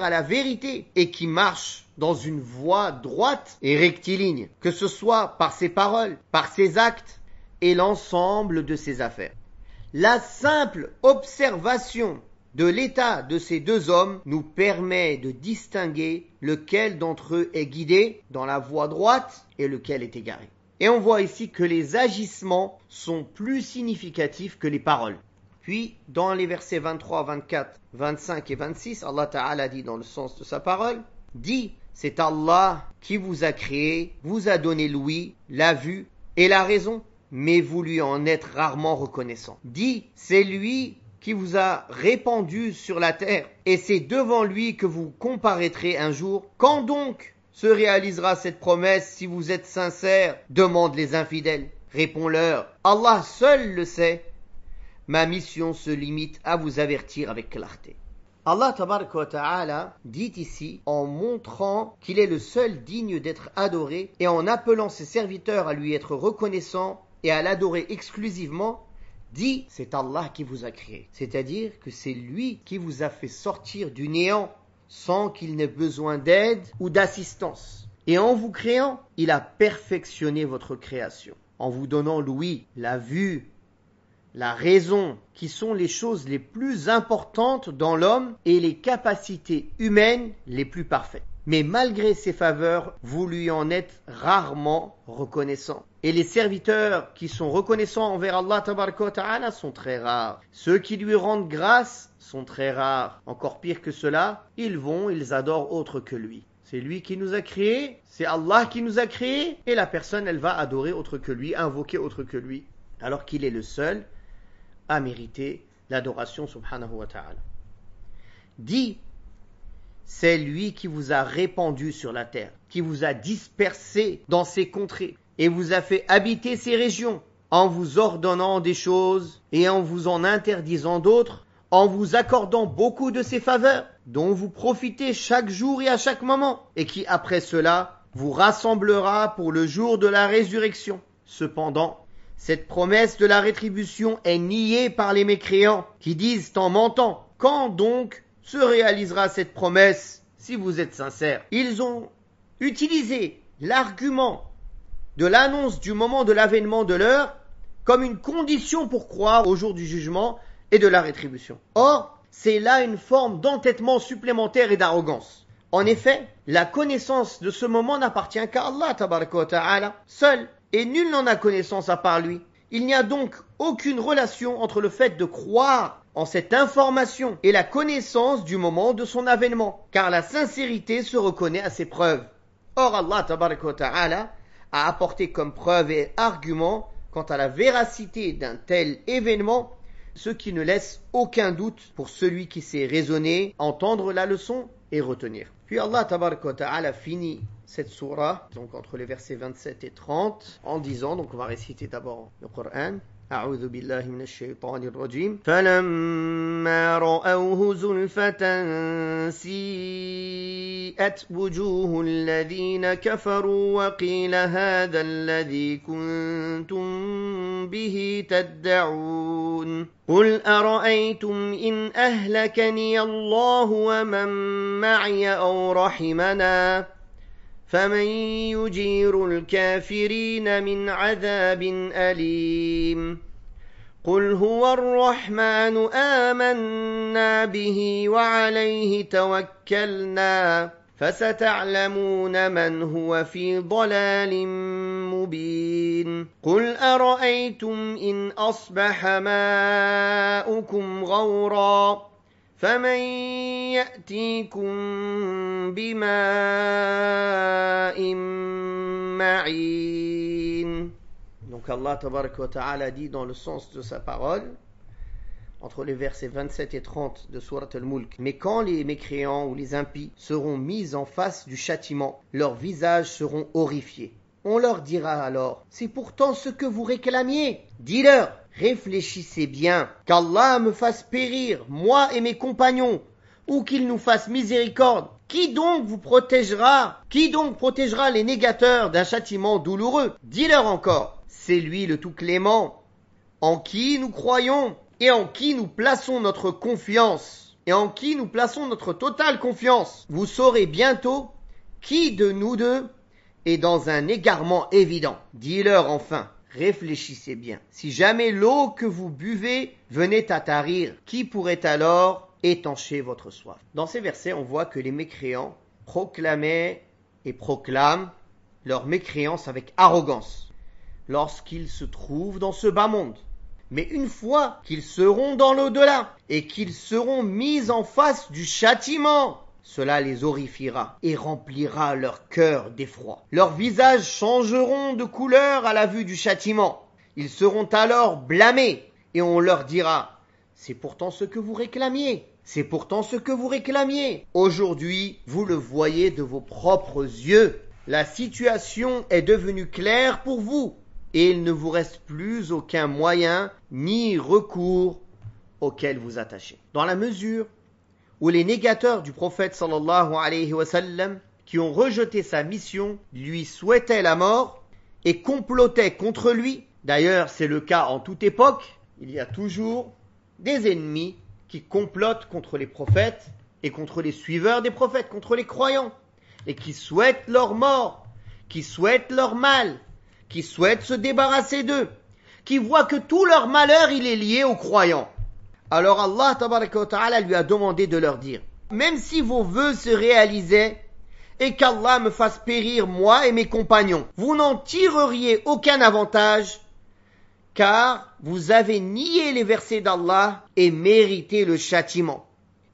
à la vérité et qui marche dans une voie droite et rectiligne, que ce soit par ses paroles, par ses actes et l'ensemble de ses affaires. La simple observation de l'état de ces deux hommes nous permet de distinguer lequel d'entre eux est guidé dans la voie droite et lequel est égaré. Et on voit ici que les agissements sont plus significatifs que les paroles. Puis, dans les versets 23, 24, 25 et 26, Allah Ta'ala dit dans le sens de sa parole, dit, c'est Allah qui vous a créé, vous a donné l'ouïe, la vue et la raison, mais vous lui en êtes rarement reconnaissant. Dit, c'est lui qui vous a répandu sur la terre, et c'est devant lui que vous comparaîtrez un jour. Quand donc se réalisera cette promesse si vous êtes sincères? Demandent les infidèles. Réponds-leur, Allah seul le sait. Ma mission se limite à vous avertir avec clarté. Allah tabaraka wa ta'ala dit ici, en montrant qu'il est le seul digne d'être adoré, et en appelant ses serviteurs à lui être reconnaissants et à l'adorer exclusivement, dit, c'est Allah qui vous a créé. C'est-à-dire que c'est lui qui vous a fait sortir du néant sans qu'il n'ait besoin d'aide ou d'assistance. Et en vous créant, il a perfectionné votre création. En vous donnant l'ouïe, la vue, la raison, qui sont les choses les plus importantes dans l'homme et les capacités humaines les plus parfaites. Mais malgré ces faveurs, vous lui en êtes rarement reconnaissant. Et les serviteurs qui sont reconnaissants envers Allah tabaraka wa ta'ala sont très rares. Ceux qui lui rendent grâce sont très rares. Encore pire que cela, ils adorent autre que lui. C'est lui qui nous a créés, c'est Allah qui nous a créés, et la personne, elle va adorer autre que lui, invoquer autre que lui, alors qu'il est le seul à mériter l'adoration subhanahu wa ta'ala. Dit, c'est lui qui vous a répandu sur la terre, qui vous a dispersé dans ces contrées, et vous a fait habiter ces régions, en vous ordonnant des choses et en vous en interdisant d'autres, en vous accordant beaucoup de ses faveurs, dont vous profitez chaque jour et à chaque moment, et qui après cela vous rassemblera pour le jour de la résurrection. Cependant, Cette promesse de la rétribution est niée par les mécréants qui disent en mentant. Quand donc se réalisera cette promesse si vous êtes sincères? Ils ont utilisé l'argument de l'annonce du moment de l'avènement de l'heure comme une condition pour croire au jour du jugement et de la rétribution. Or, c'est là une forme d'entêtement supplémentaire et d'arrogance. En effet, la connaissance de ce moment n'appartient qu'à Allah tabaraka wa ta'ala seul, et nul n'en a connaissance à part lui. Il n'y a donc aucune relation entre le fait de croire en cette information et la connaissance du moment de son avènement, car la sincérité se reconnaît à ses preuves. Or, Allah tabaraka wa ta'ala a apporté comme preuve et argument quant à la véracité d'un tel événement, ce qui ne laisse aucun doute pour celui qui sait raisonner, entendre la leçon et retenir. Puis Allah tabaraka wa ta'ala finit cette sourate, donc entre les versets 27 et 30, en disant, donc on va réciter d'abord le Coran. أعوذ بالله من الشيطان الرجيم فلما رأوه زلفة سيئت وجوه الذين كفروا وقيل هذا الذي كنتم به تدعون قل أرأيتم إن أهلكني الله ومن معي أو رحمنا فمن يجير الكافرين من عذاب أليم قل هو الرحمن آمنا به وعليه توكلنا فستعلمون من هو في ضلال مبين قل أرأيتم إن أصبح ماؤكم غورا فمن يأتيكم بماء معين. Donc Allah tabaraka wa ta'ala dit dans le sens de sa parole, entre les versets 27 et 30 de Sourate Al-Mulk, mais quand les mécréants ou les impies seront mis en face du châtiment, leurs visages seront horrifiés. On leur dira alors, c'est pourtant ce que vous réclamiez. Dis-leur, réfléchissez bien, qu'Allah me fasse périr, moi et mes compagnons, ou qu'il nous fasse miséricorde. Qui donc vous protégera? Qui donc protégera les négateurs d'un châtiment douloureux? Dis-leur encore, c'est lui le tout clément, en qui nous croyons et en qui nous plaçons notre confiance, et en qui nous plaçons notre totale confiance. Vous saurez bientôt qui de nous deux est dans un égarement évident. Dis-leur enfin, réfléchissez bien. Si jamais l'eau que vous buvez venait à tarir, qui pourrait alors étancher votre soif? Dans ces versets, on voit que les mécréants proclamaient et proclament leur mécréance avec arrogance lorsqu'ils se trouvent dans ce bas monde. Mais une fois qu'ils seront dans l'au-delà et qu'ils seront mis en face du châtiment, cela les horrifiera et remplira leur cœur d'effroi. Leurs visages changeront de couleur à la vue du châtiment. Ils seront alors blâmés et on leur dira, c'est pourtant ce que vous réclamiez. C'est pourtant ce que vous réclamiez. Aujourd'hui, vous le voyez de vos propres yeux. La situation est devenue claire pour vous et il ne vous reste plus aucun moyen ni recours auquel vous attacher. Dans la mesure où les négateurs du prophète sallallahu alayhi wa sallam, qui ont rejeté sa mission, lui souhaitaient la mort et complotaient contre lui. D'ailleurs, c'est le cas en toute époque. Il y a toujours des ennemis qui complotent contre les prophètes et contre les suiveurs des prophètes, contre les croyants, et qui souhaitent leur mort, qui souhaitent leur mal, qui souhaitent se débarrasser d'eux, qui voient que tout leur malheur, il est lié aux croyants. Alors Allah tabaraka wa ta'ala lui a demandé de leur dire, même si vos vœux se réalisaient et qu'Allah me fasse périr moi et mes compagnons, vous n'en tireriez aucun avantage, car vous avez nié les versets d'Allah et mérité le châtiment.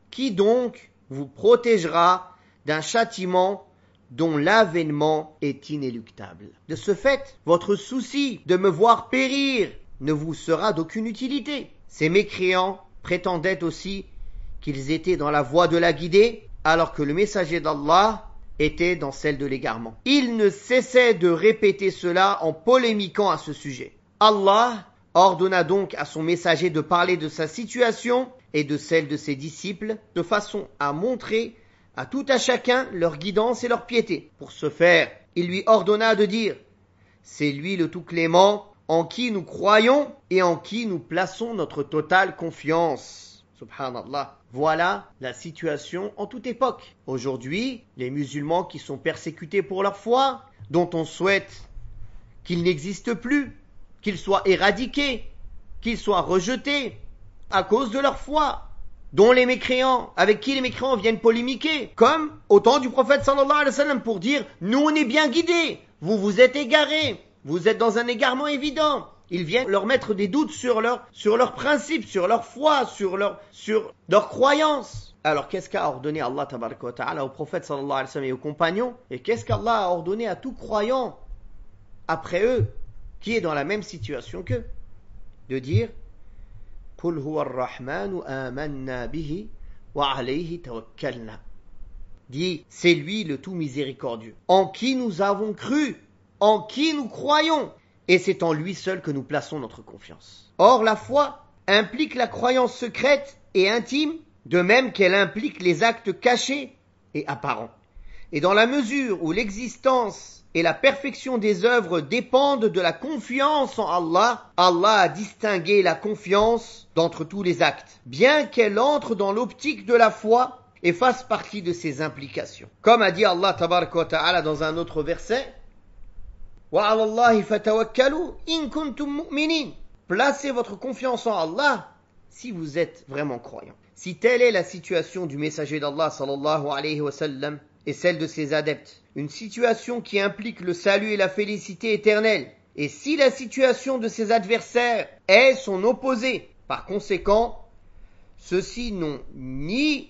Qui donc vous protégera d'un châtiment dont l'avènement est inéluctable? De ce fait, votre souci de me voir périr ne vous sera d'aucune utilité. Ces mécréants prétendaient aussi qu'ils étaient dans la voie de la guidée, alors que le messager d'Allah était dans celle de l'égarement. Ils ne cessaient de répéter cela en polémiquant à ce sujet. Allah ordonna donc à son messager de parler de sa situation et de celle de ses disciples, de façon à montrer à tout à chacun leur guidance et leur piété. Pour ce faire, il lui ordonna de dire, c'est lui le tout clément, en qui nous croyons et en qui nous plaçons notre totale confiance. Subhanallah. Voilà la situation en toute époque. Aujourd'hui, les musulmans qui sont persécutés pour leur foi, dont on souhaite qu'ils n'existent plus, qu'ils soient éradiqués, qu'ils soient rejetés à cause de leur foi, dont les mécréants, avec qui les mécréants viennent polémiquer, comme au temps du prophète sallallahu alayhi wa sallam pour dire « Nous on est bien guidés, vous vous êtes égarés, vous êtes dans un égarement évident ». Ils viennent leur mettre des doutes sur leurs principes, sur leur foi, sur leur croyance. Alors qu'est-ce qu'a ordonné Allah tabaraka wa ta'ala au prophète sallallahu alayhi wa sallam et aux compagnons? Et qu'est-ce qu'Allah a ordonné à tout croyant après eux, qui est dans la même situation qu'eux? De dire Qul huwa ar-Rahmanu amanna bihi wa alayhi tawakkalna. Dit, c'est lui le tout miséricordieux, en qui nous avons cru, en qui nous croyons, et c'est en lui seul que nous plaçons notre confiance. Or, la foi implique la croyance secrète et intime, de même qu'elle implique les actes cachés et apparents. Et dans la mesure où l'existence et la perfection des œuvres dépendent de la confiance en Allah, Allah a distingué la confiance d'entre tous les actes, bien qu'elle entre dans l'optique de la foi et fasse partie de ses implications. Comme a dit Allah tabaraka wa ta'ala dans un autre verset, وَعَلَى اللَّهِ فَتَوَكَّلُوا إِن كُنتُم مُؤْمِنِينَ. Placez votre confiance en Allah si vous êtes vraiment croyant. Si telle est la situation du messager d'Allah sallallahu alayhi wa sallam et celle de ses adeptes, une situation qui implique le salut et la félicité éternelle, et si la situation de ses adversaires est son opposé, par conséquent, ceux-ci n'ont ni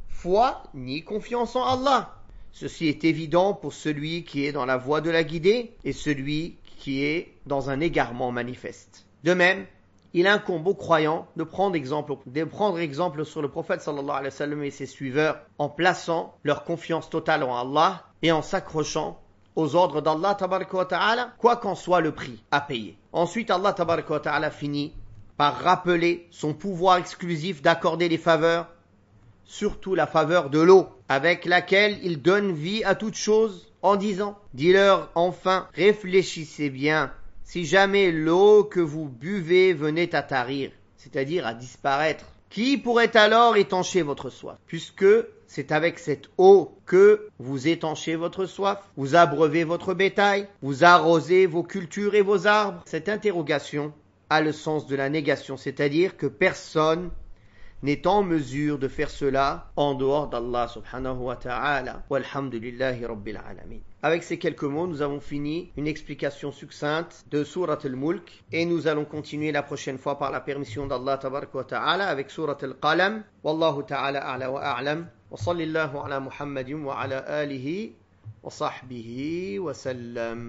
foi ni confiance en Allah. Ceci est évident pour celui qui est dans la voie de la guidée et celui qui est dans un égarement manifeste. De même, il incombe aux croyants de prendre exemple sur le prophète sallallahu alayhi wa sallam et ses suiveurs en plaçant leur confiance totale en Allah et en s'accrochant aux ordres d'Allah tabaraka wa ta'ala, quoi qu'en soit le prix à payer. Ensuite, Allah tabaraka wa ta'ala finit par rappeler son pouvoir exclusif d'accorder les faveurs, surtout la faveur de l'eau, avec laquelle il donne vie à toute chose, en disant « Dis-leur enfin, réfléchissez bien, si jamais l'eau que vous buvez venait à tarir, c'est-à-dire à disparaître, qui pourrait alors étancher votre soif? Puisque c'est avec cette eau que vous étanchez votre soif, vous abreuvez votre bétail, vous arrosez vos cultures et vos arbres. » Cette interrogation a le sens de la négation, c'est-à-dire que personne n'est en mesure de faire cela en dehors d'Allah subhanahu wa ta'ala. Walhamdulillahi rabbil alamin. Avec ces quelques mots, nous avons fini une explication succincte de Surat al-Mulk et nous allons continuer la prochaine fois par la permission d'Allah tabaraka wa ta'ala avec Surat al-Qalam. Wallahu ta'ala a'la wa a'lam. Wa sallallahu ala Muhammadin wa ala alihi wa sahbihi wa sallam.